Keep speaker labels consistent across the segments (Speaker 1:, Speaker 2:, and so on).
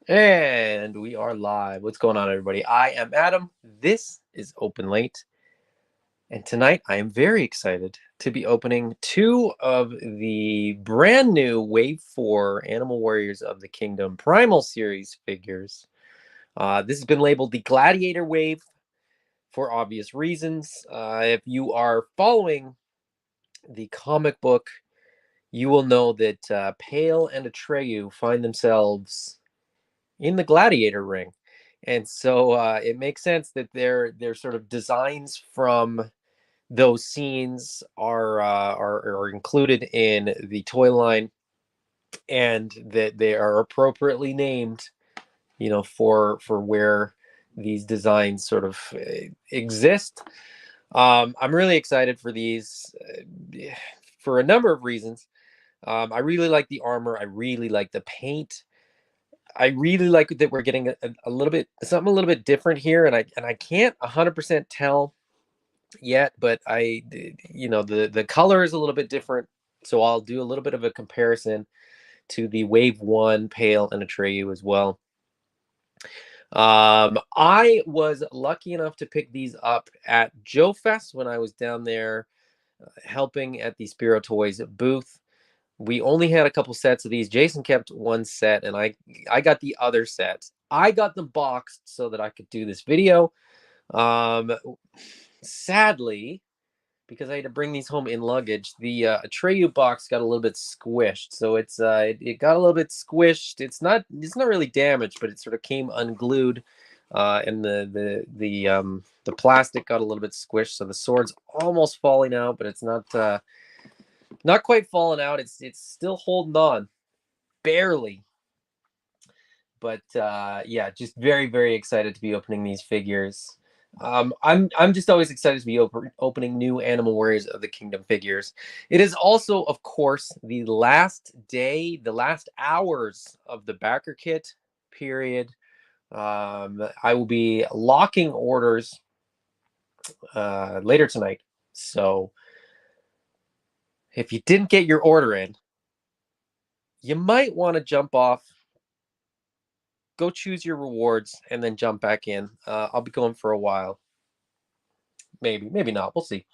Speaker 1: And we are live. What's going on, everybody? I am Adam. This is Open Late. And tonight I am very excited to be opening two of the brand new Wave 4 Animal Warriors of the Kingdom Primal Series figures. This has been labeled the Gladiator Wave for obvious reasons. If you are following the comic book, you will know that Pale and Atreyu find themselves in the Gladiator ring. And so it makes sense that their sort of designs from those scenes are included in the toy line, and that they are appropriately named, for where these designs sort of exist. I'm really excited for these for a number of reasons. I really like the armor. I really like the paint. I really like that we're getting a little bit something a little bit different here, and I can't 100% tell yet, but the color is a little bit different, so I'll do a little bit of a comparison to the Wave 1 Pale and Atreyu as well. I was lucky enough to pick these up at Joe Fest when I was down there helping at the Spiro Toys booth. We only had a couple sets of these. Jason kept one set, and I got the other set. I got them boxed so that I could do this video. Um, Sadly, because I had to bring these home in luggage, the Atreyu box got a little bit squished. So it got a little bit squished. It's not really damaged, but it sort of came unglued, and the plastic got a little bit squished. So the sword's almost falling out, but it's not quite falling out. It's still holding on, barely. But yeah, just very, very excited to be opening these figures. I'm just always excited to be opening new Animal Warriors of the Kingdom figures. It is also, of course, the last day, the last hours of the backer kit period. I will be locking orders later tonight. So if you didn't get your order in, you might want to jump off, go choose your rewards, and then jump back in. I'll be going for a while. Maybe not. We'll see.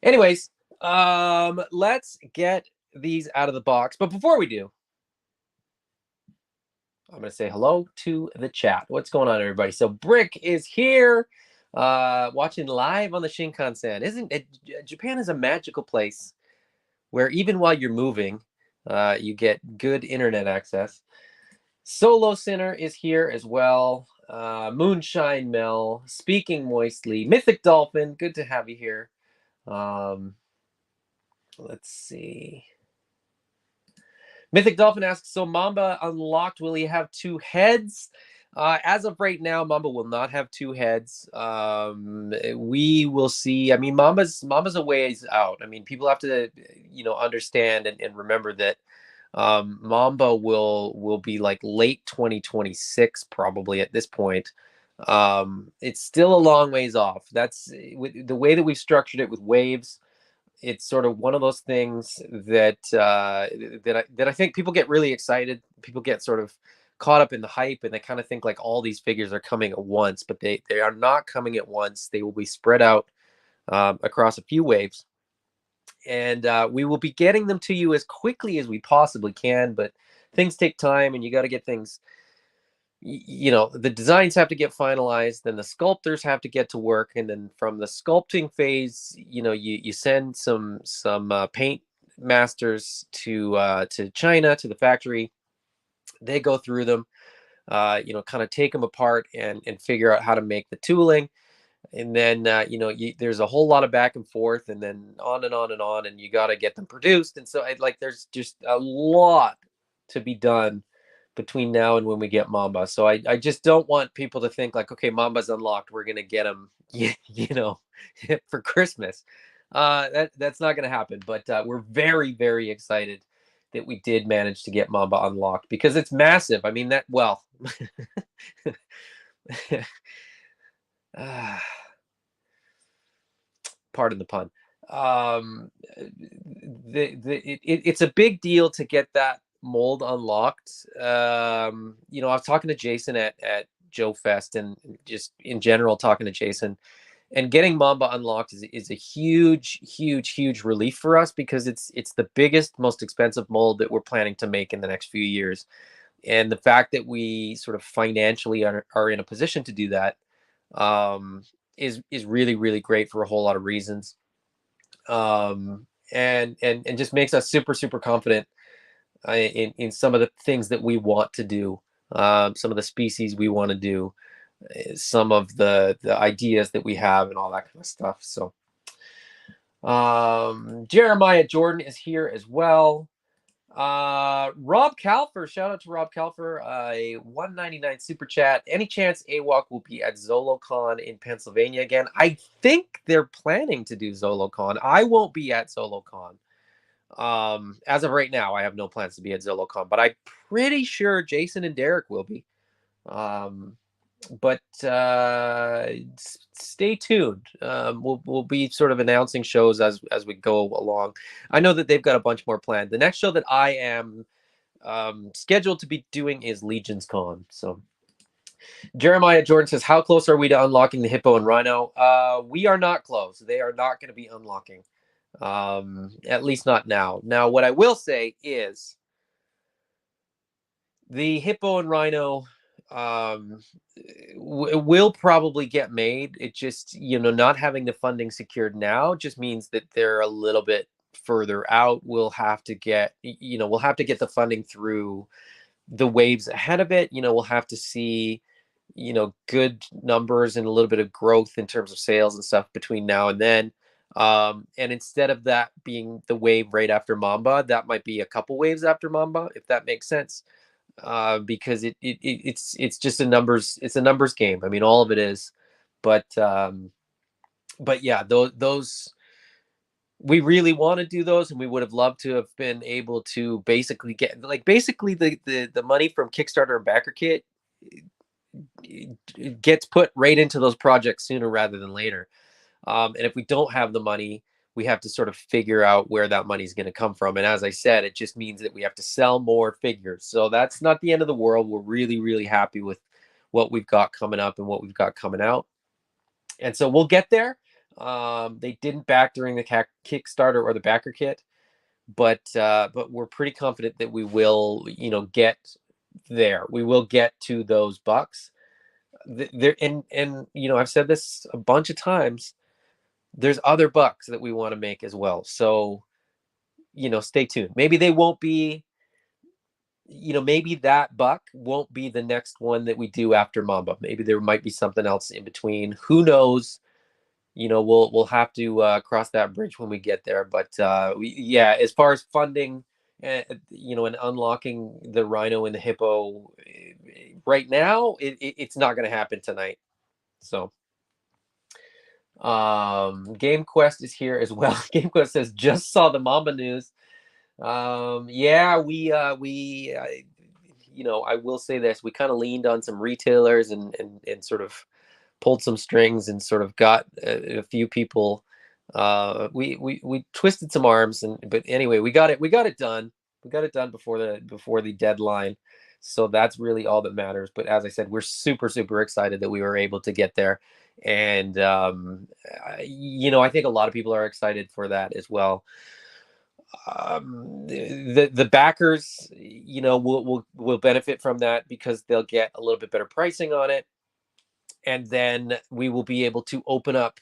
Speaker 1: Anyways, let's get these out of the box. But before we do, I'm going to say hello to the chat. What's going on, everybody? So Brick is here, watching live on the Shinkansen. Isn't it? Japan is a magical place where even while you're moving, you get good internet access. Solo Sinner is here as well. Moonshine Mel, Speaking Moistly, Mythic Dolphin, good to have you here. Let's see. Mythic Dolphin asks, so Mamba unlocked, will he have two heads? As of right now, Mamba will not have two heads. We will see. I mean, Mamba's a ways out. I mean, people have to, understand and remember that Mamba will be like late 2026 probably at this point. It's still a long ways off. That's with the way that we've structured it with waves. It's sort of one of those things that that I think people get really excited. People get sort of caught up in the hype, and they kind of think like all these figures are coming at once, but they are not coming at once. They will be spread out across a few waves, and we will be getting them to you as quickly as we possibly can. But things take time, and you got to get things, the designs have to get finalized, then the sculptors have to get to work, and then from the sculpting phase, you send some paint masters to China, to the factory. They go through them, kind of take them apart and figure out how to make the tooling. And then there's a whole lot of back and forth, and then on and on and on, and you got to get them produced. And so there's just a lot to be done between now and when we get Mamba. So I just don't want people to think like, okay, Mamba's unlocked, we're gonna get him, for Christmas. That's not gonna happen. But we're very, very excited that we did manage to get Mamba unlocked, because it's massive. I mean, pardon the pun. It's a big deal to get that mold unlocked, I was talking to Jason at Joe Fest, and just in general talking to Jason, and getting Mamba unlocked is a huge, huge, huge relief for us, because it's the biggest, most expensive mold that we're planning to make in the next few years. And the fact that we sort of financially are in a position to do that, is really, really great for a whole lot of reasons. And just makes us super, super confident in some of the things that we want to do, some of the species we want to do, some of the ideas that we have, and all that kind of stuff. So Jeremiah Jordan is here as well. Rob Calfer, shout out to Rob Calfer, a 199 super chat. Any chance AWOC will be at ZoloCon in Pennsylvania again? I think they're planning to do ZoloCon. I won't be at ZoloCon. As of right now, I have no plans to be at ZoloCon, but I'm pretty sure Jason and Derek will be. But stay tuned. We'll be sort of announcing shows as we go along. I know that they've got a bunch more planned. The next show that I am scheduled to be doing is Legions Con. So Jeremiah Jordan says, how close are we to unlocking the Hippo and Rhino? We are not close. They are not going to be unlocking, at least not now. Now, what I will say is the Hippo and Rhino will probably get made. It just, not having the funding secured now just means that they're a little bit further out. We'll have to get the funding through the waves ahead of it. We'll have to see, good numbers and a little bit of growth in terms of sales and stuff between now and then. And instead of that being the wave right after Mamba, that might be a couple waves after Mamba, if that makes sense. Because it's just a numbers game. I mean, all of it is, but yeah, those we really want to do those, and we would have loved to have been able to basically get the money from Kickstarter and Backer Kit gets put right into those projects sooner rather than later. And if we don't have the money, we have to sort of figure out where that money is going to come from. And as I said, it just means that we have to sell more figures. So that's not the end of the world. We're really, really happy with what we've got coming up and what we've got coming out. And so we'll get there. They didn't back during the Kickstarter or the Backer Kit, but we're pretty confident that we will, get there. We will get to those bucks. There, and I've said this a bunch of times. There's other bucks that we want to make as well. So, stay tuned. Maybe they won't be, maybe that buck won't be the next one that we do after Mamba. Maybe there might be something else in between. Who knows? We'll have to cross that bridge when we get there. But as far as funding, and unlocking the Rhino and the Hippo, right now, it's not going to happen tonight. So. Game Quest is here as well. Game Quest says, just saw the Mamba news. We I will say this, we kind of leaned on some retailers and sort of pulled some strings and sort of got a few people. We twisted some arms, but anyway, we got it done. We got it done before the deadline. So that's really all that matters. But as I said, we're super, super excited that we were able to get there. And, I think a lot of people are excited for that as well. The backers, will benefit from that because they'll get a little bit better pricing on it. And then we will be able to open up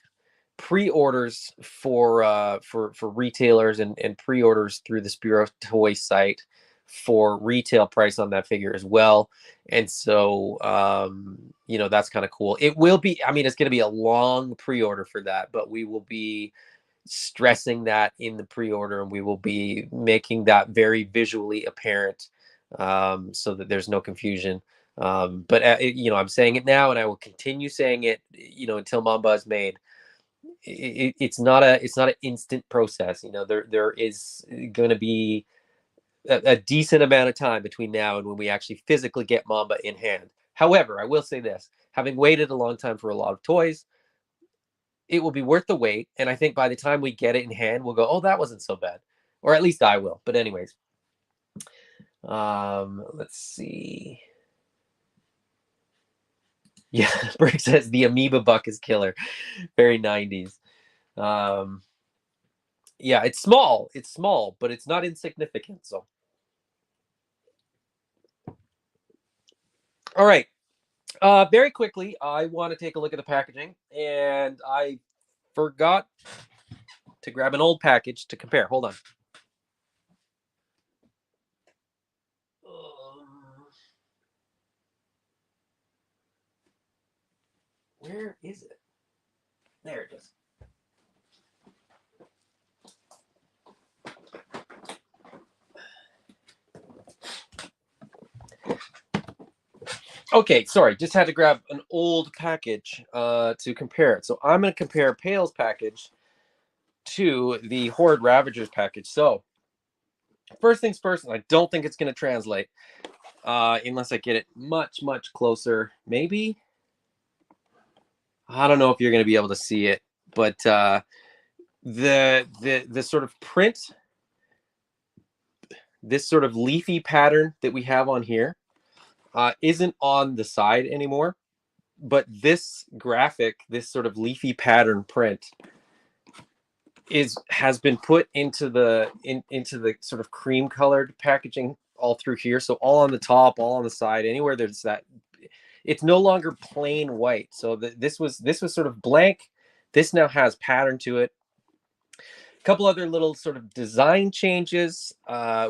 Speaker 1: pre-orders for retailers and pre-orders through the Spiro Toy site for retail price on that figure as well. And so that's kind of cool. It will be, it's going to be a long pre-order for that, but we will be stressing that in the pre-order, and we will be making that very visually apparent, so that there's no confusion. But I'm saying it now, and I will continue saying it, until Mamba is made. It's not an instant process. There is going to be a decent amount of time between now and when we actually physically get Mamba in hand. However, I will say this, having waited a long time for a lot of toys, it will be worth the wait. And I think by the time we get it in hand, we'll go, oh, that wasn't so bad. Or at least I will. But anyways, Let's see. Yeah, Brick says the amoeba buck is killer. Very 90s. Um, yeah, it's small. It's small, but it's not insignificant. So, all right. Very quickly, I want to take a look at the packaging, and I forgot to grab an old package to compare. Hold on. Where is it? There it is. Okay, sorry, just had to grab an old package to compare it. So I'm going to compare Pale's package to the Horde Ravagers package. So first things first, and I don't think it's going to translate unless I get it much closer. Maybe I don't know if you're going to be able to see it, but the sort of print, this sort of leafy pattern that we have on here isn't on the side anymore. But this graphic, this sort of leafy pattern print, has been put into into the sort of cream colored packaging all through here. So all on the top, all on the side, anywhere there's that, it's no longer plain white. So this was sort of blank. This now has pattern to it. A couple other little sort of design changes.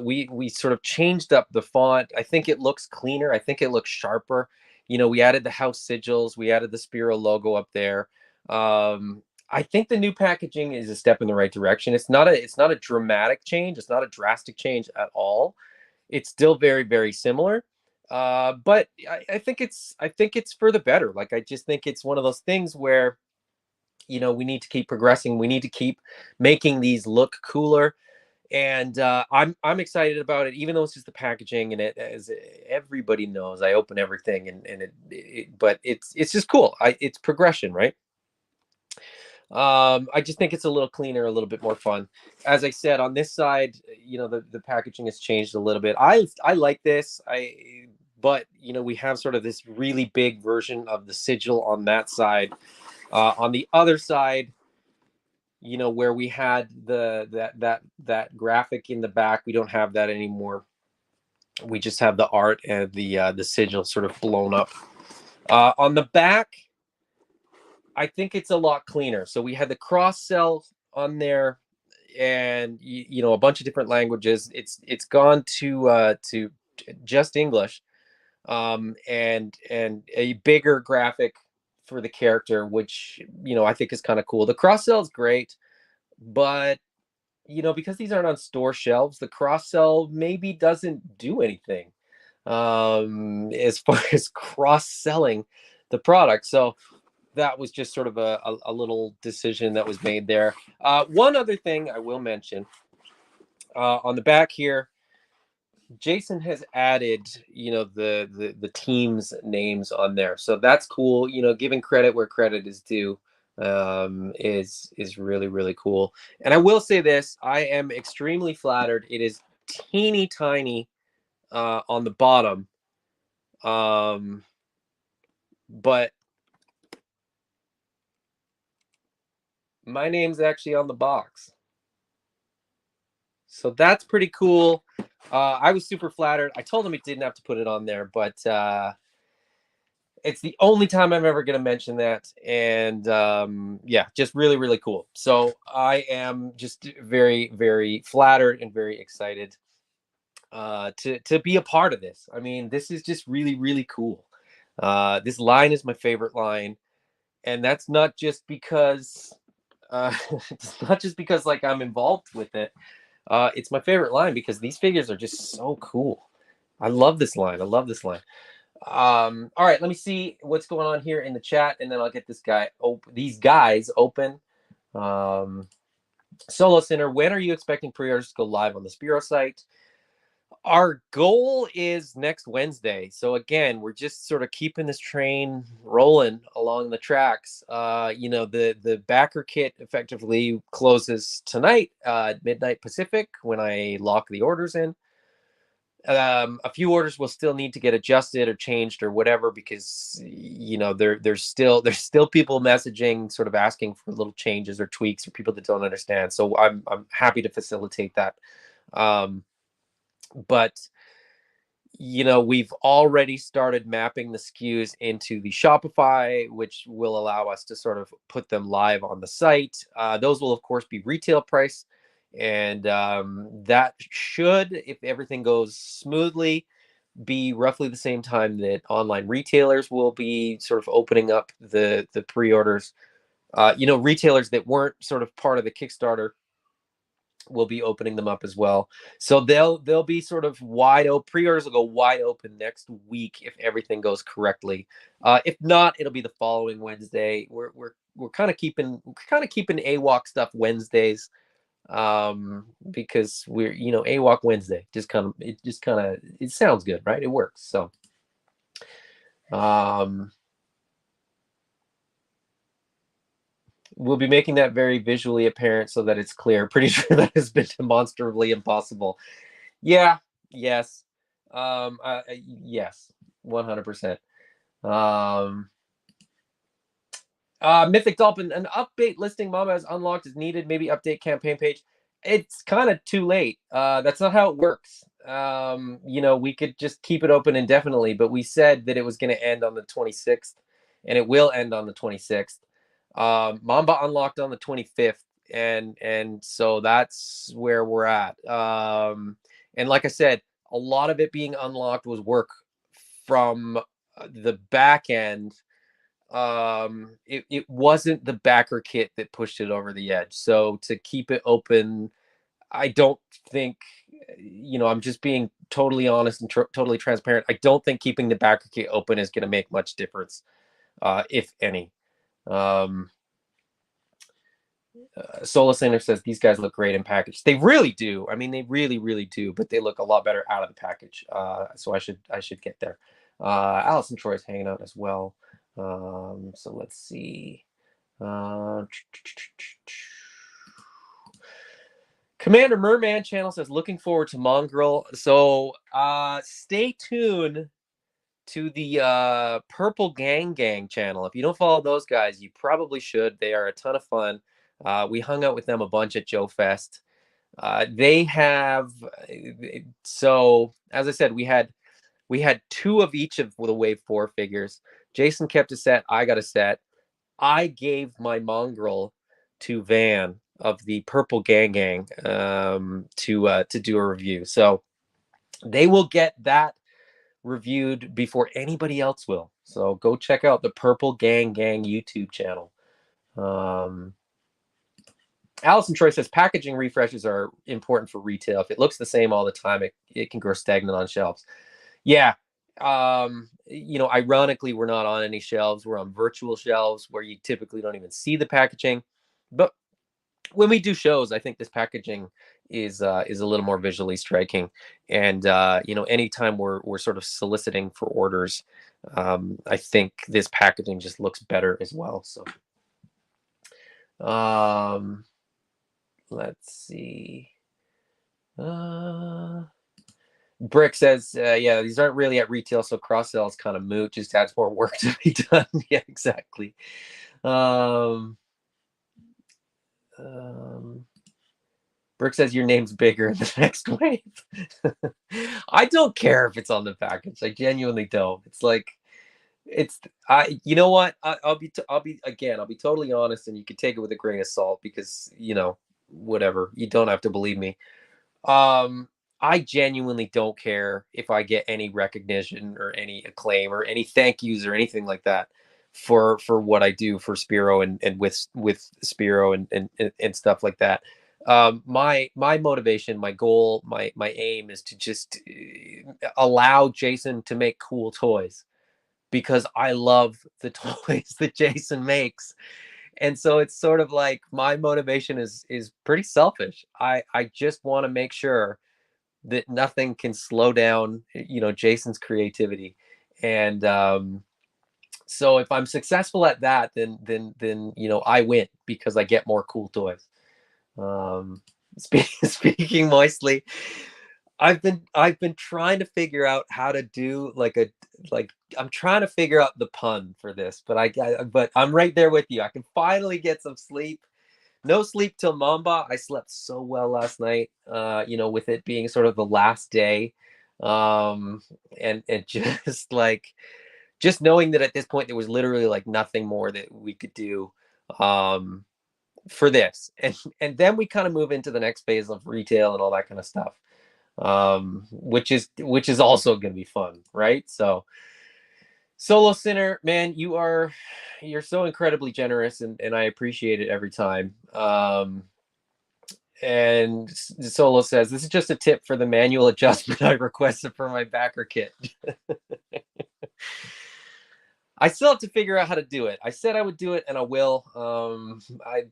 Speaker 1: We sort of changed up the font. I think it looks cleaner. I think it looks sharper. You know, we added the house sigils. We added the Spiro logo up there. I think the new packaging is a step in the right direction. It's not a dramatic change. It's not a drastic change at all. It's still very similar. But I think it's for the better. Like I just think it's one of those things where we need to keep progressing. We need to keep making these look cooler, and I'm excited about it, even though it's just the packaging. And it, as everybody knows, I open everything, but it's just cool. It's progression, right? I just think it's a little cleaner, a little bit more fun. As I said, on this side, the packaging has changed a little bit. I like this. But we have sort of this really big version of the sigil on that side. On the other side, where we had that graphic in the back, we don't have that anymore. We just have the art and the sigil sort of blown up. On the back, I think it's a lot cleaner. So we had the cross sell on there, and a bunch of different languages. It's gone to just English, and a bigger graphic for the character, which I think is kind of cool. The cross sell is great, but because these aren't on store shelves, the cross sell maybe doesn't do anything as far as cross selling the product. So that was just sort of a little decision that was made there. One other thing I will mention on the back here, Jason has added, the team's names on there, so that's cool. Giving credit where credit is due is really cool. And I will say this: I am extremely flattered. It is teeny tiny on the bottom, but my name's actually on the box. So that's pretty cool. I was super flattered. I told him he didn't have to put it on there, but it's the only time I'm ever going to mention that. And yeah, just really cool. So I am just very flattered and very excited to be a part of this. I mean, this is just really cool. This line is my favorite line, and that's not just because it's not just because like I'm involved with it. It's my favorite line because these figures are just so cool. I love this line. I love this line. All right, let me see what's going on here in the chat, and then I'll get these guys open. Solo Center, when are you expecting pre-orders to go live on the Spiro site? Our goal is next Wednesday. So again, we're just sort of keeping this train rolling along the tracks. The backer kit effectively closes tonight at midnight Pacific when I lock the orders in. A few orders will still need to get adjusted or changed or whatever, because there's still people messaging, sort of asking for little changes or tweaks, or people that don't understand. So I'm happy to facilitate that. But we've already started mapping the SKUs into the Shopify, which will allow us to sort of put them live on the site. Those will, of course, be retail price. And that should, if everything goes smoothly, be roughly the same time that online retailers will be sort of opening up the pre-orders. Retailers that weren't sort of part of the Kickstarter will be opening them up as well. So they'll be sort of wide open. Pre-orders will go wide open next week if everything goes correctly. If not, it'll be the following Wednesday. We're kind of keeping AWOC stuff Wednesdays, because we're AWOC Wednesday it sounds good, right? It works. So we'll be making that very visually apparent so that it's clear. Pretty sure that has been demonstrably impossible. Yeah. Yes. Yes. 100%. Mythic Dolphin, an update listing Mama has unlocked is needed. Maybe update campaign page. It's kind of too late. That's not how it works. We could just keep it open indefinitely, but we said that it was going to end on the 26th, and it will end on the 26th. Mamba unlocked on the 25th, and so that's where we're at. And like I said, a lot of it being unlocked was work from the back end. It wasn't the backer kit that pushed it over the edge. So to keep it open, I don't think, I'm just being totally honest and totally transparent. I don't think keeping the backer kit open is going to make much difference, if any. Sola Sander says these guys look great in package. They really do. I mean, they really, really do. But they look a lot better out of the package. So I should get there. Allison Troy's hanging out as well. So let's see. Commander Merman channel says looking forward to Mongrel. So stay tuned to the Purple Gang channel. If you don't follow those guys, you probably should. They are a ton of fun. We hung out with them a bunch at Joe Fest. They have, so as I said, we had two of each of the Wave 4 figures. Jason kept a set. I got a set. I gave my Mongrel to Van of the Purple Gang to do a review. So they will get that reviewed before anybody else will. So go check out the Purple Gang YouTube channel. Allison Troy says packaging refreshes are important for retail. If it looks the same all the time, it can grow stagnant on shelves. Yeah. Ironically, we're not on any shelves. We're on virtual shelves where you typically don't even see the packaging. But when we do shows, I think this packaging is a little more visually striking. And anytime we're sort of soliciting for orders, I think this packaging just looks better as well. So let's see. Brick says, yeah, these aren't really at retail, so cross-sell is kind of moot. Just adds more work to be done. Yeah, exactly. Brick says your name's bigger in the next wave. I don't care if it's on the package. I genuinely don't. It's like, you know what? I'll be totally honest, and you can take it with a grain of salt because, whatever. You don't have to believe me. I genuinely don't care if I get any recognition or any acclaim or any thank yous or anything like that for what I do for Spiro and with Spiro and stuff like that. My motivation, my goal, my aim is to just allow Jason to make cool toys because I love the toys that Jason makes. And so it's sort of like my motivation is pretty selfish. I just want to make sure that nothing can slow down, Jason's creativity. And so if I'm successful at that, then I win because I get more cool toys. Speaking moistly, I've been trying to figure out how to do like I'm trying to figure out the pun for this, but but I'm right there with you. I can finally get some sleep. No sleep till Mamba. I slept so well last night. With it being sort of the last day, and just just knowing that at this point there was literally like nothing more that we could do um, for this, and then we kind of move into the next phase of retail and all that kind of stuff, which is also going to be fun, right? So, Solo Sinner, man, you're so incredibly generous, and I appreciate it every time. And Solo says, this is just a tip for the manual adjustment I requested for my backer kit. I still have to figure out how to do it. I said I would do it, and I will.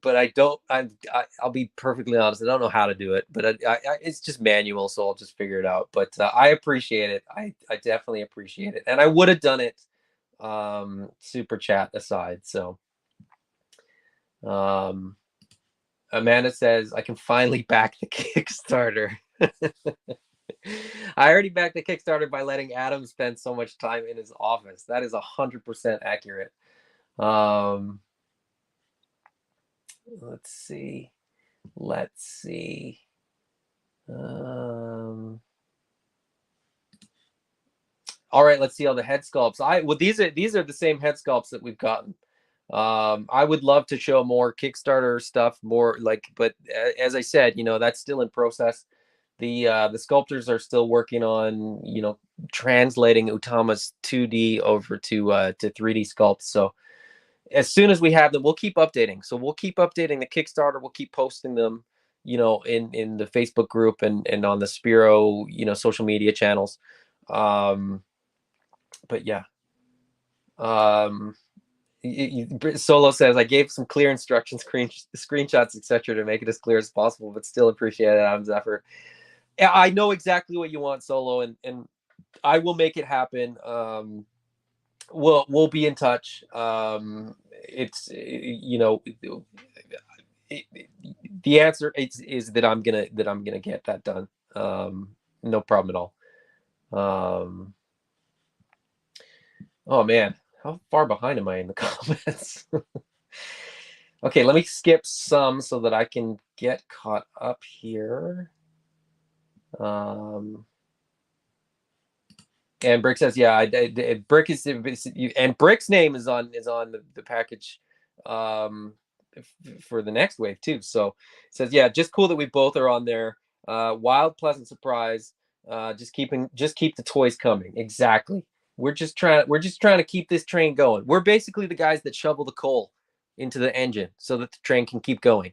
Speaker 1: But I don't. I'll be perfectly honest. I don't know how to do it, but it's just manual, so I'll just figure it out. But I appreciate it. I definitely appreciate it, and I would have done it. Super chat aside. So, Amanda says I can finally back the Kickstarter. I already backed the Kickstarter by letting Adam spend so much time in his office. That is 100% accurate. Let's see. All right, let's see all the head sculpts. These are the same head sculpts that we've gotten. I would love to show more Kickstarter stuff, but as I said, that's still in process. The sculptors are still working on translating Utama's 2D over to 3D sculpts. So as soon as we have them, we'll keep updating. So we'll keep updating the Kickstarter. We'll keep posting them, in the Facebook group and on the Spiro social media channels. But yeah. Solo says I gave some clear instructions, screenshots, etc., to make it as clear as possible, but still appreciate Adam's effort. I know exactly what you want, Solo, and I will make it happen. We'll be in touch. The answer is that I'm gonna get that done. No problem at all. Oh man, how far behind am I in the comments? Okay, let me skip some so that I can get caught up here. And Brick says, yeah, Brick is, and Brick's name is on the package for the next wave too. So it says, yeah, just cool that we both are on there. Wild, pleasant surprise. Just keep the toys coming. Exactly. We're just trying to keep this train going. We're basically the guys that shovel the coal into the engine so that the train can keep going.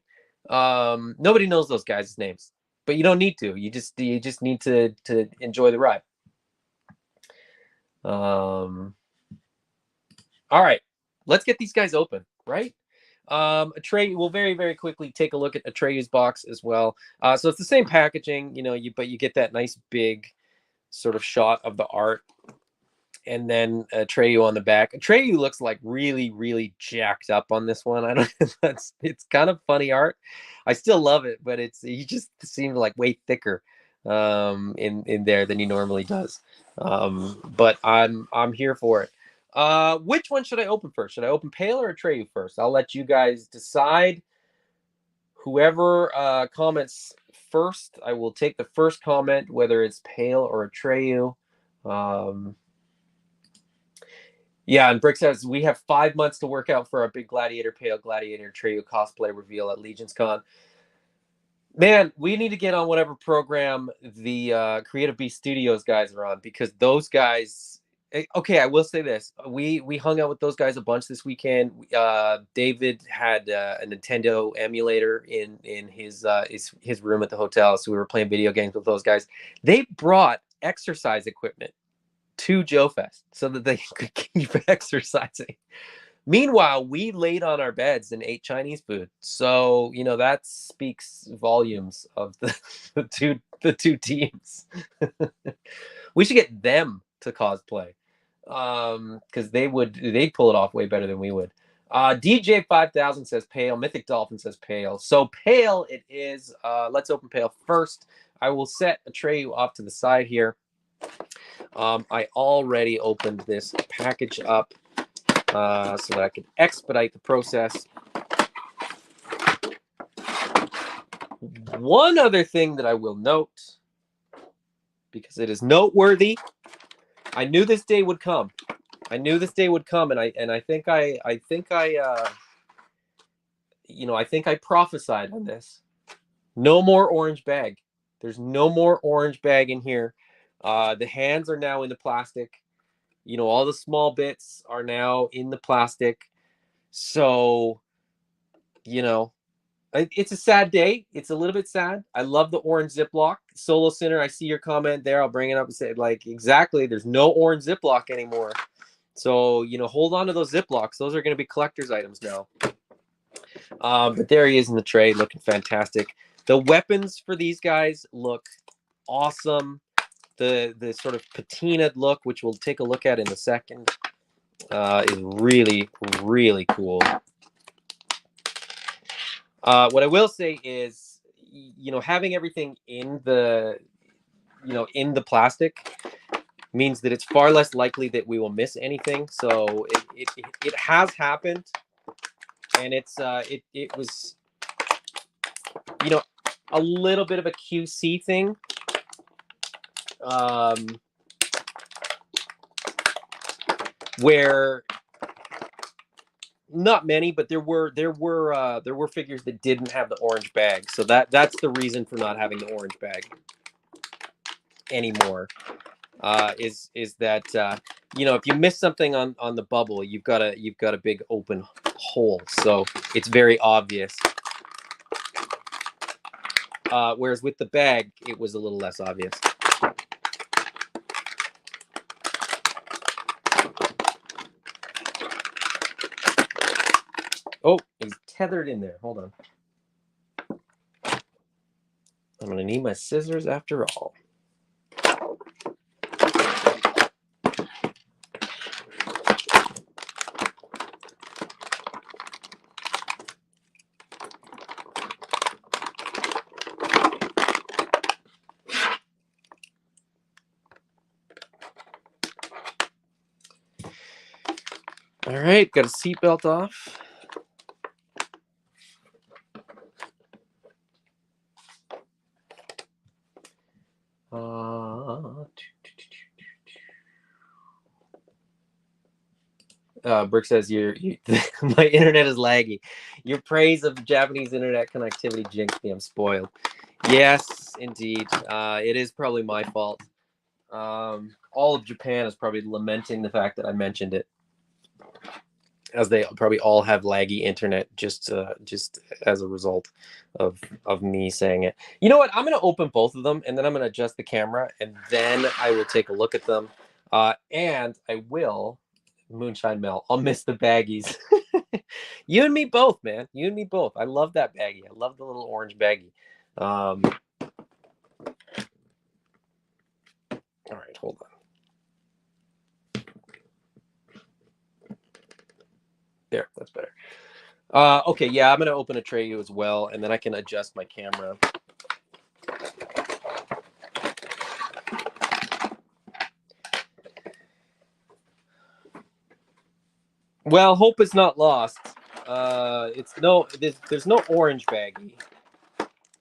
Speaker 1: Nobody knows those guys' names, but you don't need to. You just need to enjoy the ride. All right, let's get these guys open, right? Atreiu, we'll very, very quickly take a look at Atreiu's box as well. So it's the same packaging, but you get that nice big sort of shot of the art. And then Atreiu on the back. Atreiu looks like really, really jacked up on this one. It's kind of funny art. I still love it, but he just seemed like way thicker in there than he normally does. But I'm here for it. Which one should I open first? Should I open Pale or Atreiu first? I'll let you guys decide. Whoever comments first, I will take the first comment, whether it's Pale or Atreiu. Yeah, and Brick says we have 5 months to work out for our big Gladiator, Pale Gladiator, Atreiu cosplay reveal at Legion's Con. Man, we need to get on whatever program the Creative Beast Studios guys are on, because those guys. Okay, I will say this: we hung out with those guys a bunch this weekend. David had a Nintendo emulator in his room at the hotel, so we were playing video games with those guys. They brought exercise equipment to Joe Fest so that they could keep exercising. Meanwhile, we laid on our beds and ate Chinese food. So, that speaks volumes of the two teams. We should get them to cosplay. Because they'd pull it off way better than we would. DJ 5000 says Pale. Mythic Dolphin says Pale. So Pale it is. Let's open Pale first. I will set Atreiu off to the side here. I already opened this package up so that I can expedite the process. One other thing that I will note, because it is noteworthy, I knew this day would come. I knew this day would come, and I think I prophesied on this. No more orange bag. There's no more orange bag in here. The hands are now in the plastic. All the small bits are now in the plastic. So, it's a sad day. It's a little bit sad. I love the orange Ziploc. Solo Sinner, I see your comment there. I'll bring it up and say, exactly, there's no orange Ziploc anymore. So, hold on to those Ziplocs. Those are going to be collector's items now. But there he is in the tray, looking fantastic. The weapons for these guys look awesome. The sort of patinaed look, which we'll take a look at in a second, is really, really cool. What I will say is, having everything in the plastic means that it's far less likely that we will miss anything. So it has happened, and it was, a little bit of a QC thing. Where not many, but there were figures that didn't have the orange bag. So that's the reason for not having the orange bag anymore. Is that if you miss something on the bubble, you've got a big open hole, so it's very obvious. Whereas with the bag, it was a little less obvious. Oh, he's tethered in there. Hold on. I'm going to need my scissors after all. All right, got a seatbelt off. Brick says my internet is laggy. Your praise of Japanese internet connectivity jinxed me. I'm spoiled. Yes, indeed. It is probably my fault. All of Japan is probably lamenting the fact that I mentioned it, as they probably all have laggy internet just as a result of me saying it. You know what? I'm going to open both of them, and then I'm going to adjust the camera, and then I will take a look at them. And I will, Moonshine Mel, I'll miss the baggies. You and me both, man. You and me both. I love that baggie. I love the little orange baggie. All right, hold on. There, that's better. Okay, yeah, I'm going to open Atreiu as well, and then I can adjust my camera. Well, hope is not lost. There's no orange baggie,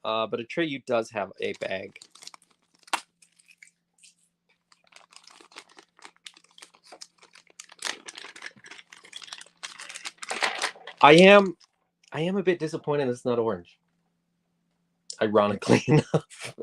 Speaker 1: but Atreiu does have a bag. I am a bit disappointed it's not orange. Ironically enough.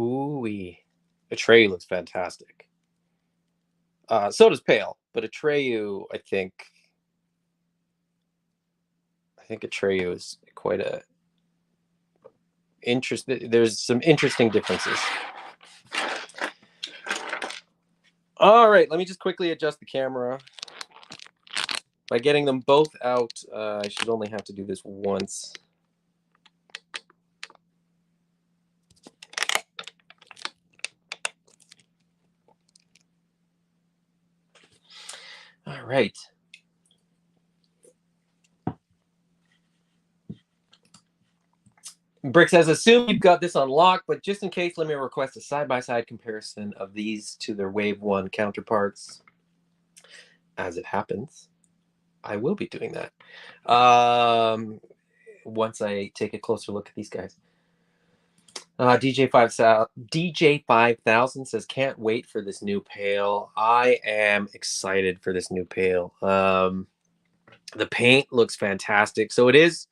Speaker 1: Ooh, Atreyu looks fantastic. So does Pale, but I think Atreyu is quite a interesting. There's some interesting differences. All right, let me just quickly adjust the camera. By getting them both out, I should only have to do this once. All right. Brick says, assume you've got this unlocked, but just in case, let me request a side-by-side comparison of these to their Wave 1 counterparts. As it happens, I will be doing that once I take a closer look at these guys. DJ5000 says, can't wait for this new pail. I am excited for this new pail. The paint looks fantastic. So it is,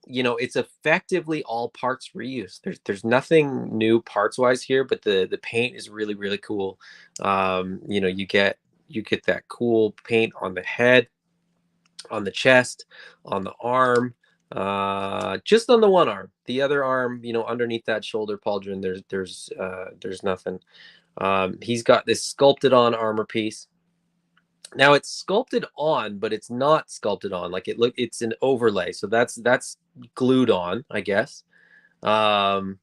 Speaker 1: it's effectively all parts reuse. There's nothing new parts wise here, but the paint is really, really cool. You get that cool paint on the head, on the chest, on the arm, just on the one arm. The other arm, underneath that shoulder pauldron, there's nothing. He's got this sculpted on armor piece. Now it's sculpted on, but it's not sculpted on. Like it's an overlay. So that's glued on, I guess. And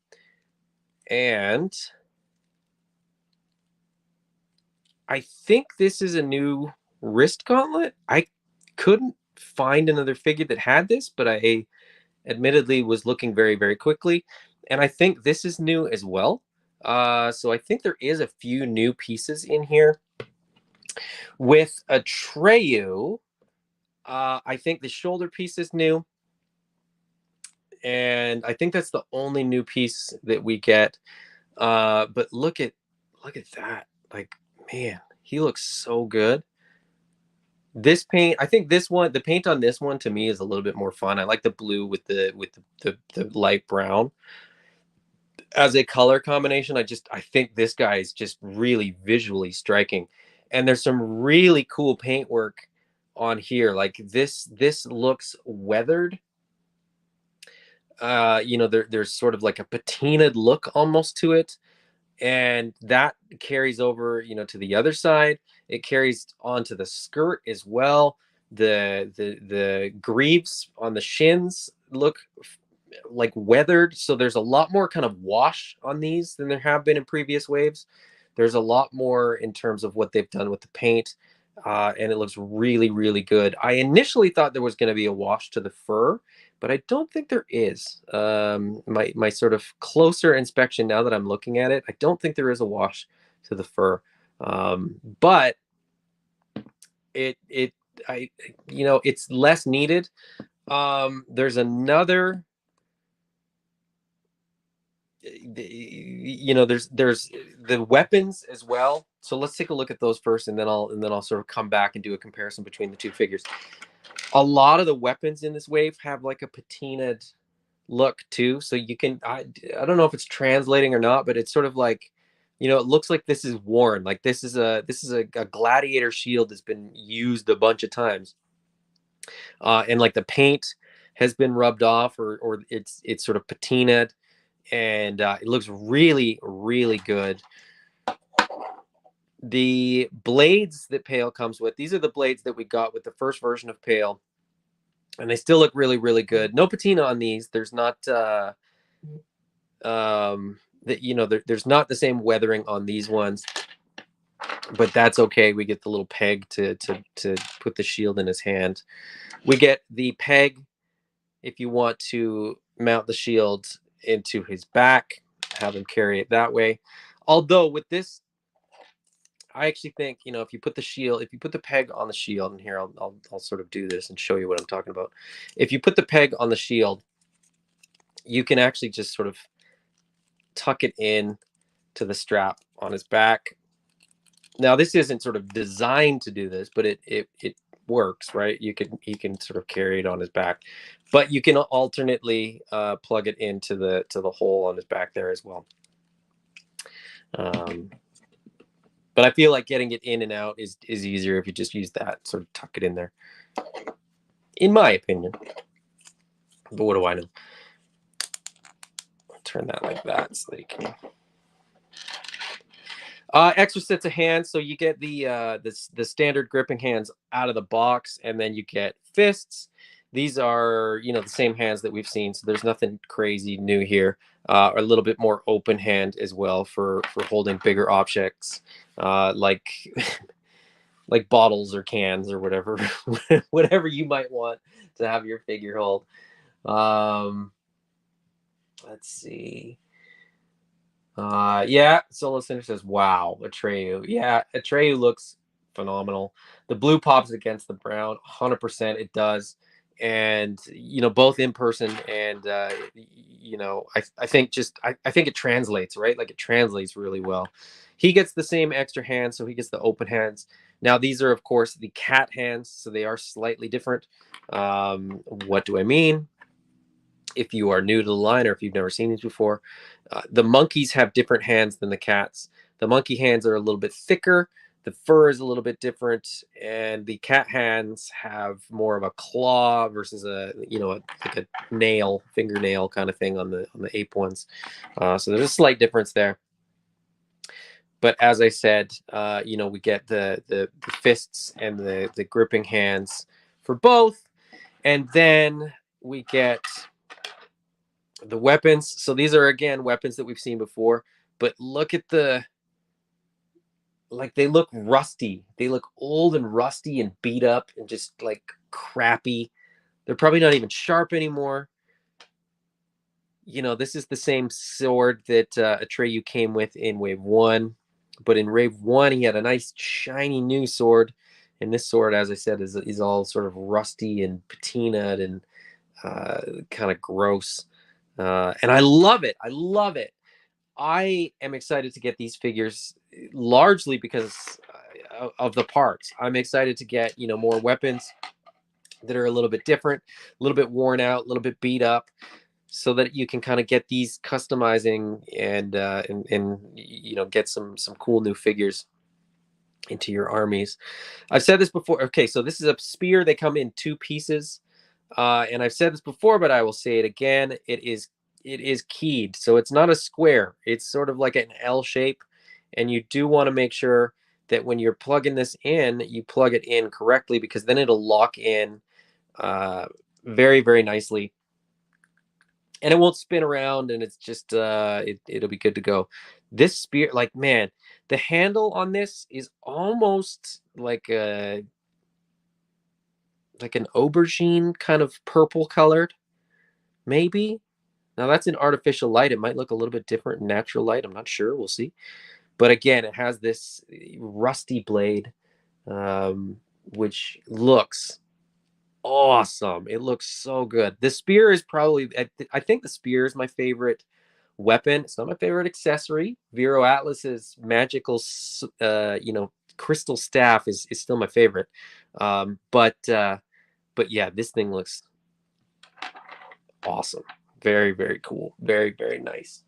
Speaker 1: I think this is a new wrist gauntlet. I couldn't find another figure that had this, but I admittedly was looking very, very quickly. And I think this is new as well. So I think there is a few new pieces in here. With Atreyu, I think the shoulder piece is new. And I think that's the only new piece that we get. But look at that. Like, man, he looks so good. This paint, I think the paint on this one to me is a little bit more fun. I like the blue with the light brown as a color combination. I think this guy is just really visually striking. And there's some really cool paint work on here. Like this looks weathered. There's sort of like a patinaed look almost to it. And that carries over, to the other side. It carries onto the skirt as well. The greaves on the shins look like weathered. So there's a lot more kind of wash on these than there have been in previous waves. There's a lot more in terms of what they've done with the paint. And it looks really, really good. I initially thought there was going to be a wash to the fur, but I don't think there is. My sort of closer inspection now that I'm looking at it, I don't think there is a wash to the fur. But it's less needed. There's another. There's the weapons as well. So let's take a look at those first, and then I'll sort of come back and do a comparison between the two figures. A lot of the weapons in this wave have like a patinaed look too. So you can, I don't know if it's translating or not, but it's sort of like, it looks like this is worn. Like this is a gladiator shield that's been used a bunch of times. And like the paint has been rubbed off or it's sort of patinaed, and it looks really, really good. The blades that Pale comes with, these are the blades that we got with the first version of Pale, and they still look really, really good. No patina on these. There's not there's not the same weathering on these ones, but that's okay. We get the little peg to put the shield in his hand. We get the peg if you want to mount the shield into his back, have him carry it that way. Although with this, I actually think, if you put the peg on the shield, and here I'll sort of do this and show you what I'm talking about. If you put the peg on the shield, you can actually just sort of tuck it in to the strap on his back. Now, this isn't sort of designed to do this, but it works, right? He can sort of carry it on his back, but you can alternately plug it into the hole on his back there as well. Um, but I feel like getting it in and out is easier if you just use that, sort of tuck it in there, in my opinion. But what do I know? I'll turn that like that so that you can. Extra sets of hands, so you get the standard gripping hands out of the box, and then you get fists. These are the same hands that we've seen, so there's nothing crazy new here. A little bit more open hand as well for holding bigger objects, like like bottles or cans or whatever, whatever you might want to have your figure hold. Um, let's see. Yeah, Solo Cinder says, wow, Atreyu. Yeah, Atreyu looks phenomenal. The blue pops against the brown, 100% it does. And, both in person and, I think I think it translates, right? Like it translates really well. He gets the same extra hands, so he gets the open hands. Now, these are, of course, the cat hands, so they are slightly different. What do I mean? If you are new to the line or if you've never seen these before, the monkeys have different hands than the cats. The monkey hands are a little bit thicker. The fur is a little bit different, and the cat hands have more of a claw versus like a nail, fingernail kind of thing on the ape ones. So there's a slight difference there. But as I said, we get the fists and the gripping hands for both, and then we get the weapons. So these are again weapons that we've seen before, but look at they look rusty. They look old and rusty and beat up and just like crappy. They're probably not even sharp anymore. This is the same sword that Atreyu came with in Wave 1, but in Wave 1 he had a nice shiny new sword, and this sword, as I said, is all sort of rusty and patinaed and kind of gross. And I love it. I love it. I am excited to get these figures largely because of the parts. I'm excited to get, more weapons that are a little bit different, a little bit worn out, a little bit beat up, so that you can kind of get these customizing and get some cool new figures into your armies. I've said this before. Okay, so this is a spear. They come in 2 pieces. And I've said this before, but I will say it again. It is keyed, so it's not a square. It's sort of like an L shape, and you do want to make sure that when you're plugging this in, you plug it in correctly, because then it'll lock in very, very nicely, and it won't spin around, and it's just it'll be good to go. This spear, like, man, the handle on this is almost like an aubergine kind of purple colored, maybe. Now that's in artificial light. It might look a little bit different in natural light. I'm not sure. We'll see. But again, it has this rusty blade, which looks awesome. It looks so good. The spear is probably, I think the spear is my favorite weapon. It's not my favorite accessory. Vero Atlas's magical, crystal staff is still my favorite. But yeah, this thing looks awesome. Very, very cool. Very, very nice.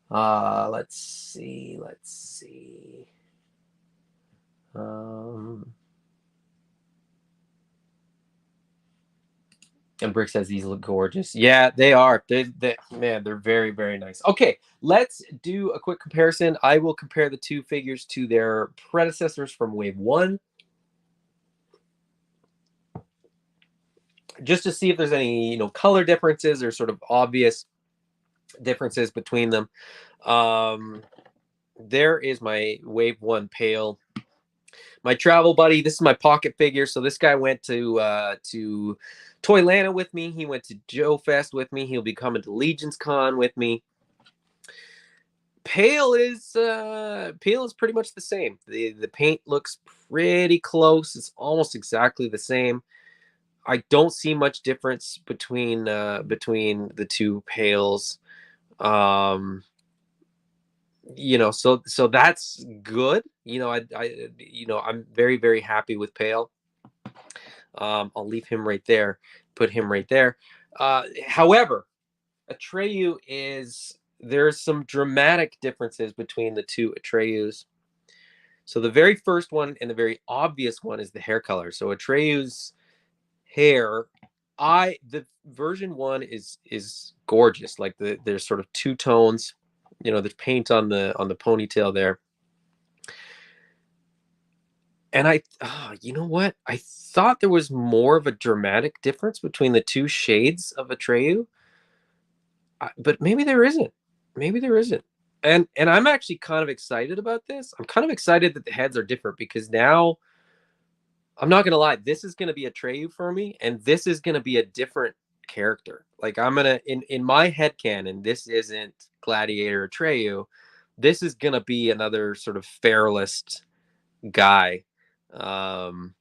Speaker 1: Let's see. And Brick says these look gorgeous. Yeah, they are. Man, they're very, very nice. Okay, let's do a quick comparison. I will compare the 2 figures to their predecessors from Wave 1, just to see if there's any, color differences or sort of obvious differences between them. There is my Wave 1 Pale, my travel buddy. This is my pocket figure. So this guy went to Toylanta with me. He went to Joe Fest with me. He'll be coming to Legion's Con with me. Pale is pretty much the same. The paint looks pretty close. It's almost exactly the same. I don't see much difference between the 2 Pales. So that's good. I'm very, very happy with Pale. I'll leave him right there, put him right there. However, Atreyu is there's some dramatic differences between the two Atreus. So the very first one and the very obvious one is the hair color. So Atreu's hair, the version one is gorgeous. Like there's sort of two tones. There's paint on the ponytail there. And you know what? I thought there was more of a dramatic difference between the two shades of Atreyu, but maybe there isn't. Maybe there isn't. And I'm actually kind of excited about this. I'm kind of excited that the heads are different because now I'm not gonna lie, this is gonna be Atreyu for me, and this is gonna be a different character. Like I'm gonna in my head canon, this isn't Gladiator Atreyu. This is gonna be another sort of Fairlist guy. Um,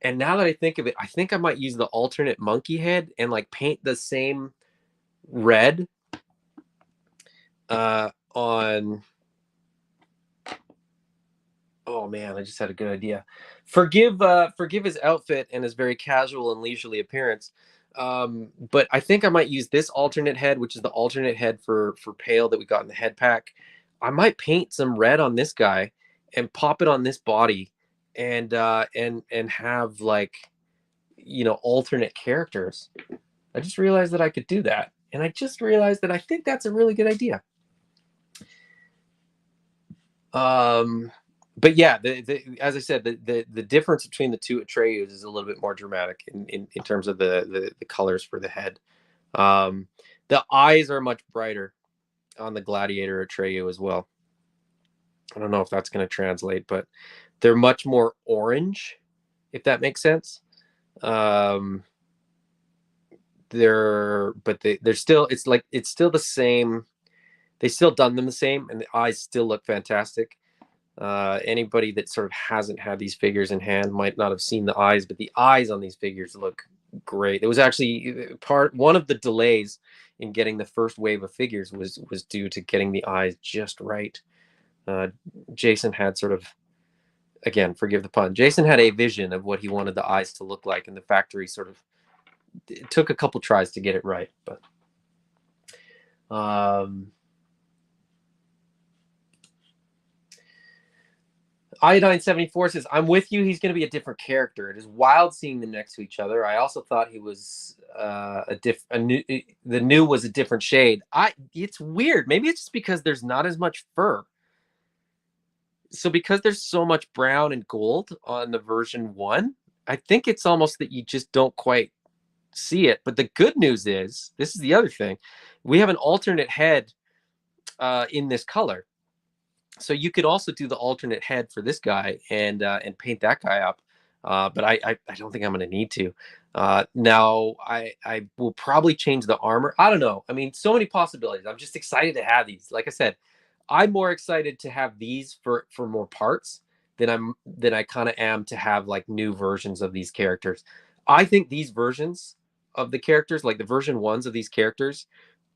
Speaker 1: and now that I think of it, I think I might use the alternate monkey head and like paint the same red on. Oh man, I just had a good idea. Forgive his outfit and his very casual and leisurely appearance. But I think I might use this alternate head, which is the alternate head for Pale that we got in the head pack. I might paint some red on this guy and pop it on this body and have like alternate characters. I just realized that I could do that. And I just realized that I think that's a really good idea. But yeah, as I said, the difference between the two Atreyus is a little bit more dramatic in terms of the colors for the head. The eyes are much brighter on the Gladiator Atreyu as well. I don't know if that's going to translate, but they're much more orange, if that makes sense. They're still, it's still the same. They still done them the same, and the eyes still look fantastic. Anybody that sort of hasn't had these figures in hand might not have seen the eyes, but the eyes on these figures look great. It was actually one of the delays in getting the first wave of figures was due to getting the eyes just right. Jason had sort of, again, forgive the pun, Jason had a vision of what he wanted the eyes to look like, and the factory sort of, it took a couple tries to get it right. But Iodine 74 says, I'm with you. He's going to be a different character. It is wild seeing them next to each other. I also thought he was the new was a different shade. It's weird. Maybe it's just because there's not as much fur. So because there's so much brown and gold on the version 1, I think it's almost that you just don't quite see it. But the good news is, this is the other thing, we have an alternate head in this color. So you could also do the alternate head for this guy and paint that guy up. But I don't think I'm going to need to. Now, I will probably change the armor. I don't know. I mean, so many possibilities. I'm just excited to have these. Like I said, I'm more excited to have these for more parts than I kind of am to have like new versions of these characters. I think these versions of the characters, like the version 1s of these characters,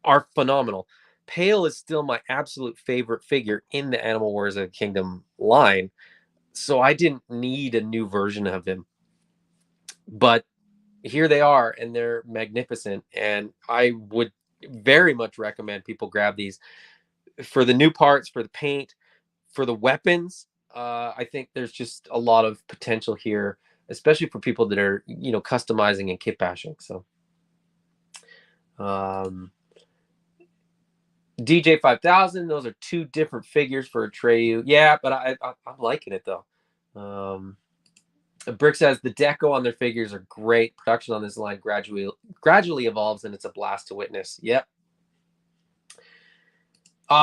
Speaker 1: are phenomenal. Pale is still my absolute favorite figure in the Animal Wars of the Kingdom line, so I didn't need a new version of him. But here they are, and they're magnificent, and I would very much recommend people grab these for the new parts, for the paint, for the weapons. I think there's just a lot of potential here, especially for people that are, customizing and kit bashing. So, DJ 5000, those are two different figures for Atreyu. Yeah, but I'm liking it though. Brick says the deco on their figures are great. Production on this line gradually evolves, and it's a blast to witness. Yep.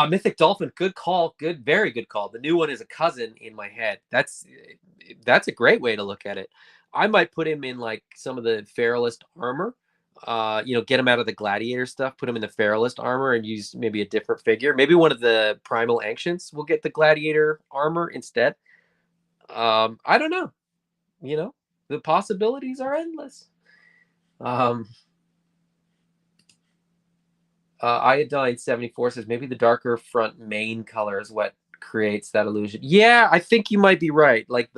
Speaker 1: Mythic Dolphin, good call. Very good call. The new one is a cousin in my head. That's a great way to look at it. I might put him in like some of the Fairlist armor. Get him out of the Gladiator stuff, put him in the Fairlist armor, and use maybe a different figure. Maybe one of the Primal Ancients will get the Gladiator armor instead. I don't know. The possibilities are endless. Iodine 74 says maybe the darker front main color is what creates that illusion. Yeah, I think you might be right. I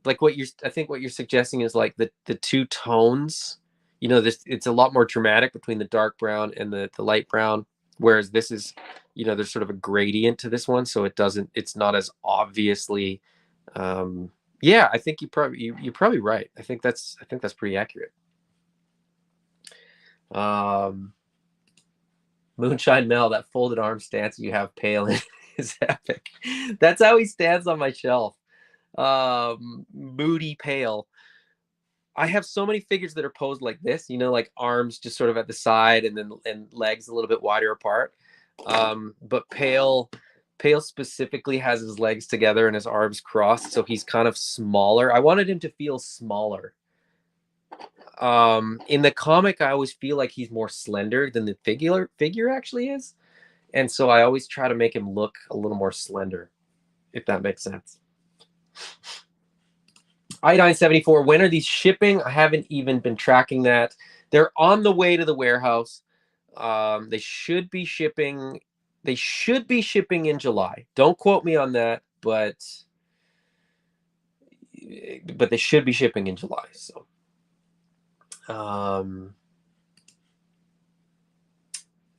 Speaker 1: think what you're suggesting is like the two tones. It's a lot more dramatic between the dark brown and the light brown. Whereas this is, there's sort of a gradient to this one, so it's not as obviously. Yeah, I think you're probably right. I think that's pretty accurate. Moonshine Mel, that folded arm stance you have, Pale, is epic. That's how he stands on my shelf. Moody Pale. I have so many figures that are posed like this, like arms just sort of at the side and legs a little bit wider apart. But Pale specifically has his legs together and his arms crossed, so he's kind of smaller. I wanted him to feel smaller. In the comic, I always feel like he's more slender than the figure actually is. And so I always try to make him look a little more slender, if that makes sense. Iodine74, when are these shipping? I haven't even been tracking that. They're on the way to the warehouse. They should be shipping. They should be shipping in July. Don't quote me on that, but they should be shipping in July. So,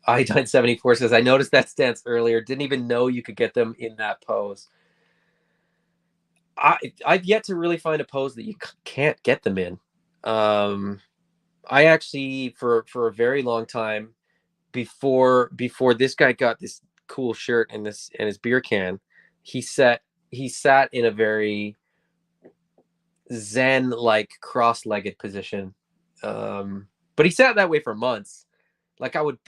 Speaker 1: Iodine74 says, I noticed that stance earlier. Didn't even know you could get them in that pose. I've yet to really find a pose that you can't get them in. I actually, for a very long time, before this guy got this cool shirt and his beer can, he sat in a very Zen like cross-legged position. But he sat that way for months. Like I would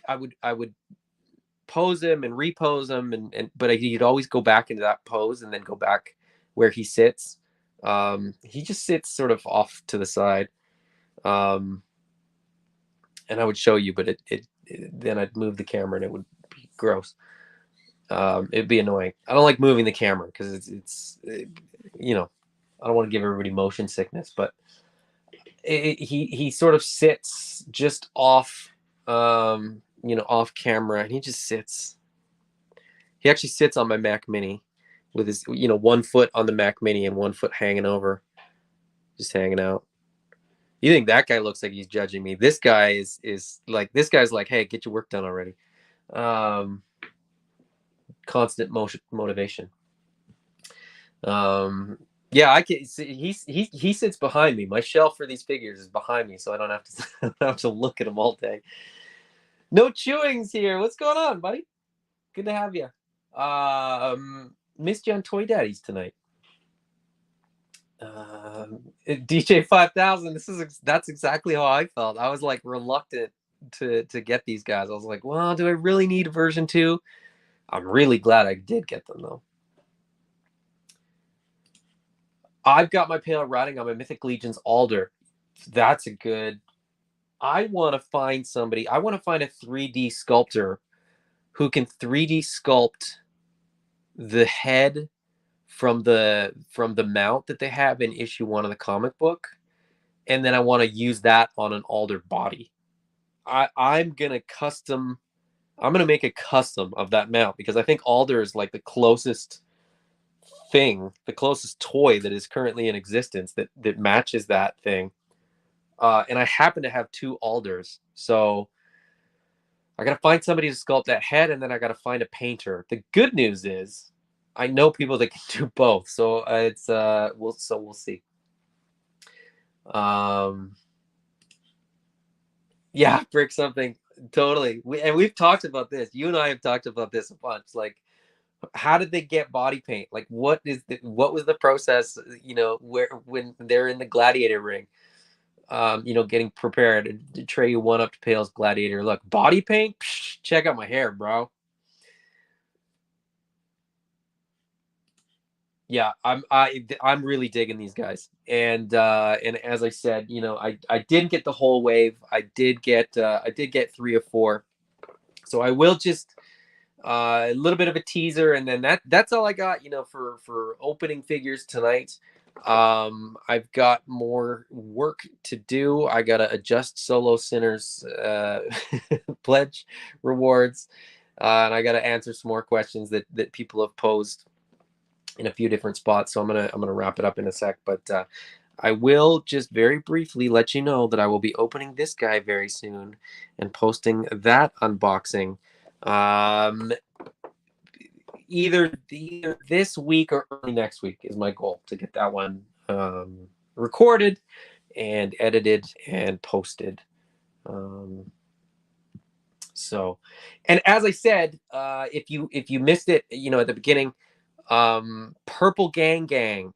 Speaker 1: pose him and repose him, but he'd always go back into that pose and then go back where he sits. He just sits sort of off to the side. And I would show you, but then I'd move the camera and it would be gross. It'd be annoying. I don't like moving the camera because it's I don't want to give everybody motion sickness, but he sort of sits just off, off camera, and he just sits. He actually sits on my Mac Mini with his, 1 foot on the Mac Mini and 1 foot hanging over, just hanging out. You think that guy looks like he's judging me? This guy is like, this guy's like, hey, get your work done already. Constant motivation. Yeah, I can see he sits behind me. My shelf for these figures is behind me, so I don't have to look at them all day. No chewings here. What's going on, buddy? Good to have you. Missed you on Toy Daddies tonight. DJ 5000. That's exactly how I felt. I was like reluctant to get these guys. I was like, well, do I really need a version 2? I'm really glad I did get them though. I've got my Pale riding on my Mythic Legions Alder. That's a good. I want to find somebody. I want to find a 3D sculptor who can 3D sculpt the head from the mount that they have in issue 1 of the comic book, and then I want to use that on an Alder body. I'm gonna make a custom of that mount because I think Alder is like the closest toy that is currently in existence that matches that thing. And I happen to have 2 Alders, so I gotta find somebody to sculpt that head, and then I gotta find a painter. The good news is I know people that can do both, so we'll see. Yeah, brick something totally. We've talked about this. You and I have talked about this a bunch. Like, how did they get body paint? Like, what was the process? When they're in the Gladiator ring, getting prepared. Atreiu 1-up to Pale's Gladiator. Look, body paint. Psh, check out my hair, bro. Yeah, I'm really digging these guys, and as I said, I didn't get the whole wave. I did get 3 or 4, so I will just a little bit of a teaser, and then that's all I got. For opening figures tonight. I've got more work to do. I gotta adjust Solo Sinners pledge rewards, and I gotta answer some more questions that people have posed in a few different spots. So I'm gonna wrap it up in a sec, but I will just very briefly let you know that I will be opening this guy very soon and posting that unboxing Um, either this week or early next week is my goal to get that one recorded and edited and posted. So, and as I said, if you missed it, at the beginning, Purple Gang,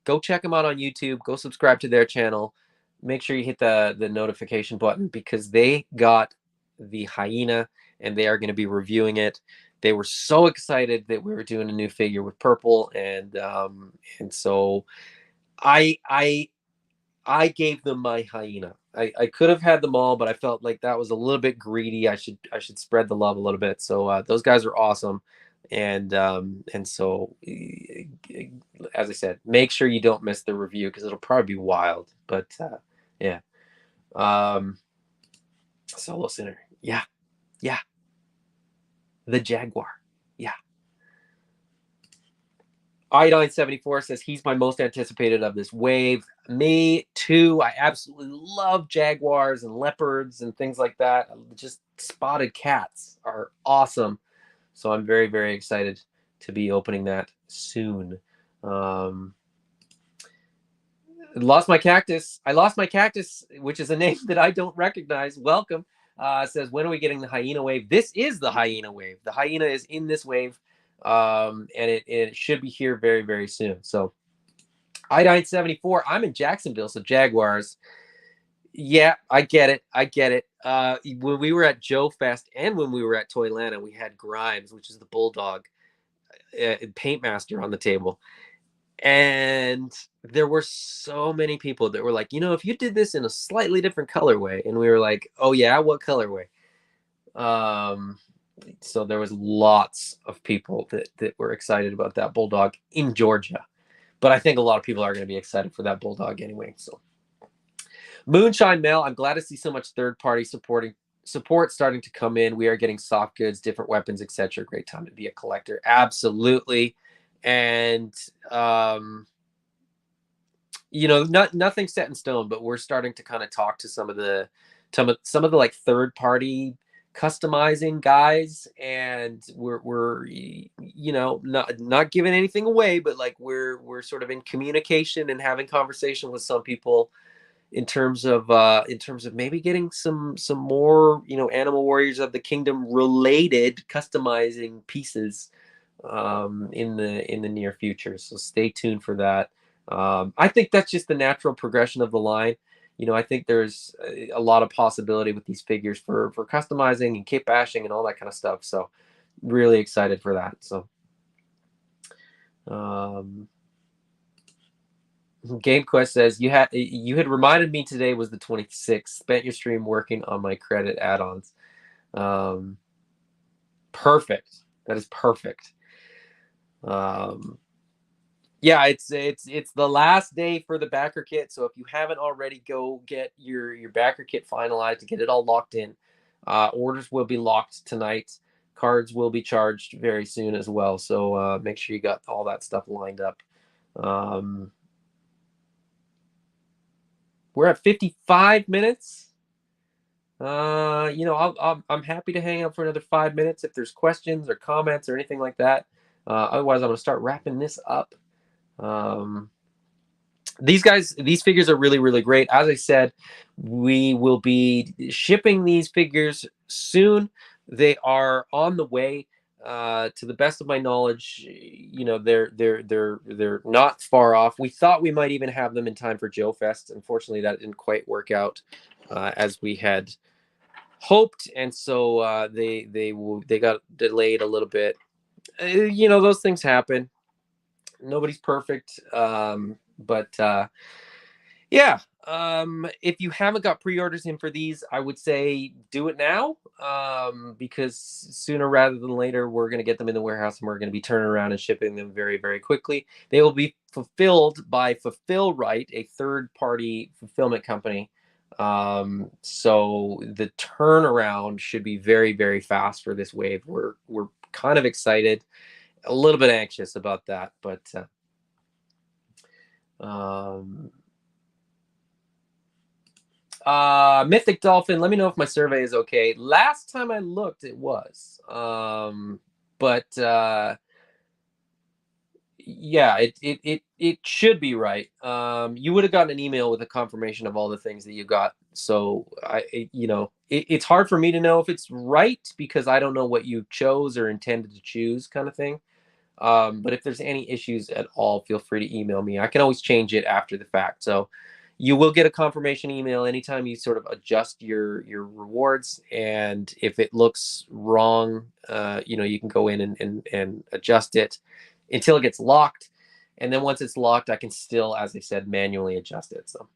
Speaker 1: go check them out on YouTube. Go subscribe to their channel. Make sure you hit the notification button because they got the hyena and they are going to be reviewing it. They were so excited that we were doing a new figure with Purple, and so I gave them my hyena. I could have had them all, but I felt like that was a little bit greedy. I should spread the love a little bit. So those guys are awesome, and so as I said, make sure you don't miss the review because it'll probably be wild. But yeah, um, Solo Sinner, yeah, yeah, the Jaguar, yeah. Iodine74 says he's my most anticipated of this wave. Me too. I absolutely love jaguars and leopards and things like that. Just spotted cats are awesome. So I'm very, very excited to be opening that soon. Lost my cactus. I lost my cactus, which is a name that I don't recognize. Welcome. Says, when are we getting the hyena wave? This is the hyena wave. The hyena is in this wave. And it should be here very, very soon. So Iodine74, I'm in Jacksonville, so Jaguars. Yeah, I get it. When we were at Joe Fest and when we were at Toylanta, we had Grimes, which is the bulldog paintmaster on the table. And there were so many people that were like, if you did this in a slightly different colorway, and we were like, oh yeah, what colorway? So there was lots of people that were excited about that bulldog in Georgia, but I think a lot of people are going to be excited for that bulldog anyway. So Moonshine Mail, I'm glad to see so much third-party support starting to come in. We are getting soft goods, different weapons, etc. Great time to be a collector. Absolutely. And nothing set in stone, but we're starting to kind of talk to some of the like third-party customizing guys, and we're not giving anything away, but like we're sort of in communication and having conversation with some people in terms of maybe getting some more Animal Warriors of the Kingdom related customizing pieces in the near future. So stay tuned for that. I think that's just the natural progression of the line. I think there's a lot of possibility with these figures for customizing and kit bashing and all that kind of stuff. So really excited for that. So Game Quest says you had reminded me today was the 26th. Spent your stream working on my credit add-ons. Perfect. That is perfect. Yeah, it's the last day for the backer kit. So if you haven't already, go get your backer kit finalized to get it all locked in. Orders will be locked tonight. Cards will be charged very soon as well. So make sure you got all that stuff lined up. We're at 55 minutes. I'm happy to hang out for another 5 minutes if there's questions or comments or anything like that. Otherwise, I'm going to start wrapping this up. These figures are really, really great. As I said, we will be shipping these figures soon. They are on the way. To the best of my knowledge, they're not far off. We thought we might even have them in time for Joe Fest. Unfortunately, that didn't quite work out as we had hoped, and so they got delayed a little bit. Those things happen. Nobody's perfect, but yeah. If you haven't got pre-orders in for these, I would say do it now, because sooner rather than later, we're going to get them in the warehouse and we're going to be turning around and shipping them very, very quickly. They will be fulfilled by Fulfill Right, a third-party fulfillment company. So the turnaround should be very, very fast for this wave. We're kind of excited, a little bit anxious about that, but Mythic Dolphin, let me know if my survey is okay. Last time I looked, it was. But yeah, it should be right. You would have gotten an email with a confirmation of all the things that you got. So it's hard for me to know if it's right because I don't know what you chose or intended to choose, kind of thing. But if there's any issues at all, feel free to email me. I can always change it after the fact. So you will get a confirmation email anytime you sort of adjust your rewards. And if it looks wrong, you can go in and adjust it until it gets locked. And then once it's locked, I can still, as I said, manually adjust it. So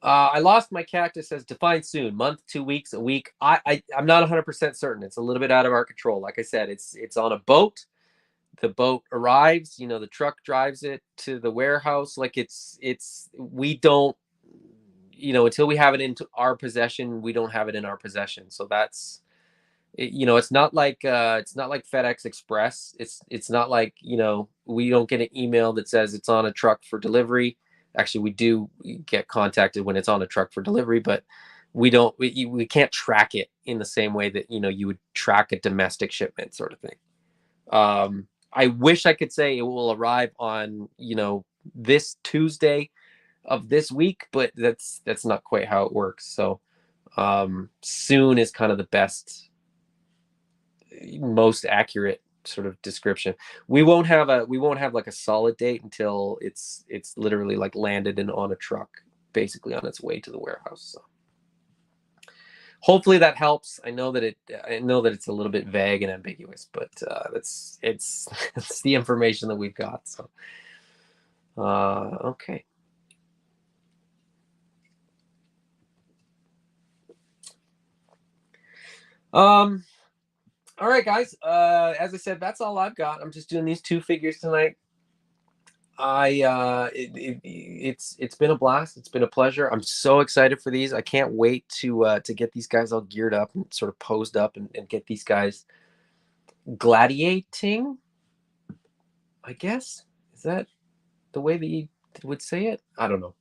Speaker 1: I lost my cactus as defined soon, month, 2 weeks, a week. I'm not 100% certain. It's a little bit out of our control. Like I said, it's on a boat. The boat arrives, the truck drives it to the warehouse. Like we don't, until we have it into our possession, we don't have it in our possession. So that's it's not like FedEx Express. It's not like, we don't get an email that says it's on a truck for delivery. Actually, we do get contacted when it's on a truck for delivery, but we can't track it in the same way that you would track a domestic shipment, sort of thing. I wish I could say it will arrive on, this Tuesday of this week, but that's not quite how it works. So soon is kind of the best, most accurate sort of description. We won't have like a solid date until it's literally like landed and on a truck, basically on its way to the warehouse. So hopefully that helps. I know that it's a little bit vague and ambiguous, but it's it's the information that we've got. So okay. All right, guys. As I said, that's all I've got. I'm just doing these 2 figures tonight. It's been a blast. It's been a pleasure. I'm so excited for these. I can't wait to get these guys all geared up and sort of posed up and get these guys gladiating. I guess, is that the way that you would say it? I don't know.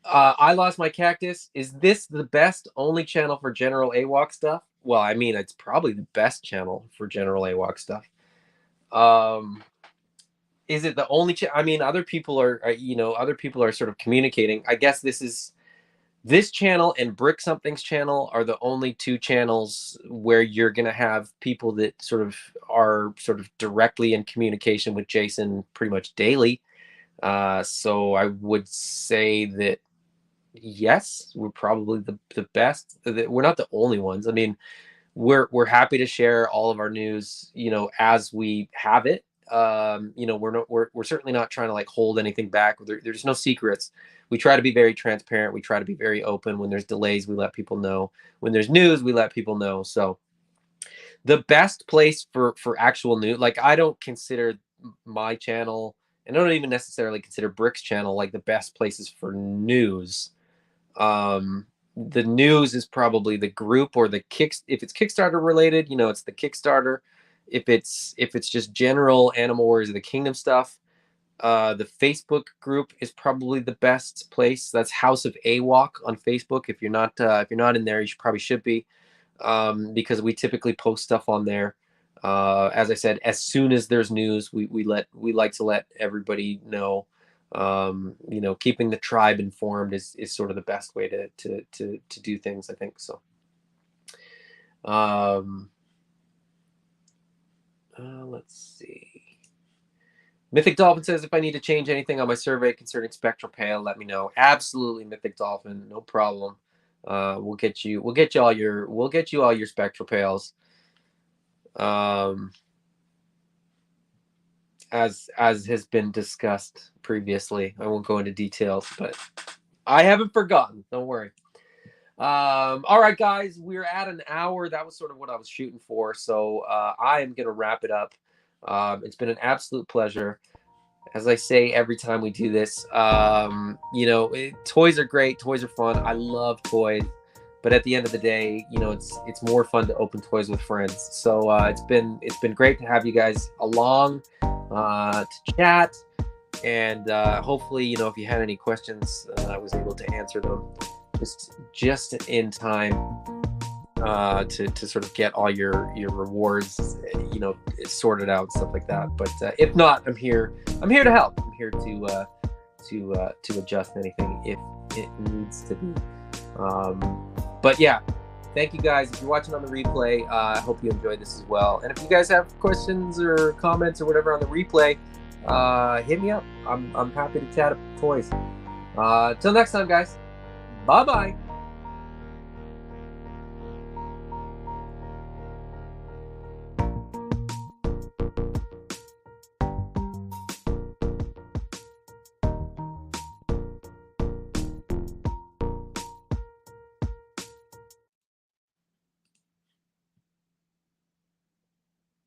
Speaker 1: I lost my cactus. Is this the best only channel for general AWOC stuff? Well, I mean, it's probably the best channel for general AWOC stuff. Is it the only I mean, other people are sort of communicating. I guess this channel and Brick Something's channel are the only 2 channels where you're going to have people that are directly in communication with Jason pretty much daily. So I would say that yes, we're probably the best. We're not the only ones. I mean, we're happy to share all of our news, as we have it. We're certainly not trying to like hold anything back. There's no secrets. We try to be very transparent. We try to be very open. When there's delays, we let people know. When there's news, we let people know. So the best place for actual news, like I don't consider my channel, and I don't even necessarily consider Brick's channel like the best places for news. The news is probably the group or the if it's Kickstarter related, it's the Kickstarter. If it's just general Animal Warriors of the Kingdom stuff, the Facebook group is probably the best place. That's House of AWOC on Facebook. If you're not in there, you probably should be, because we typically post stuff on there. As I said, as soon as there's news, we like to let everybody know. Keeping the tribe informed is sort of the best way to do things, I think. So let's see. Mythic Dolphin says, if I need to change anything on my survey concerning Spectral Pale, let me know. Absolutely, Mythic Dolphin, no problem. We'll get you all your Spectral Pales. As has been discussed previously. I won't go into details, but I haven't forgotten. Don't worry. All right, guys, we're at an hour. That was sort of what I was shooting for. So I am going to wrap it up. It's been an absolute pleasure. As I say every time we do this, toys are great. Toys are fun. I love toys. But at the end of the day, it's more fun to open toys with friends. So it's been great to have you guys along to chat, And hopefully, you know, if you had any questions, I was able to answer them just in time to sort of get all your rewards, you know, sorted out, stuff like that. But if not, I'm here to help. I'm here to adjust anything if it needs to be. But yeah, thank you guys. If you're watching on the replay, I hope you enjoyed this as well. And if you guys have questions or comments or whatever on the replay, hit me up. I'm happy to chat up toys. Till next time, guys. Bye bye.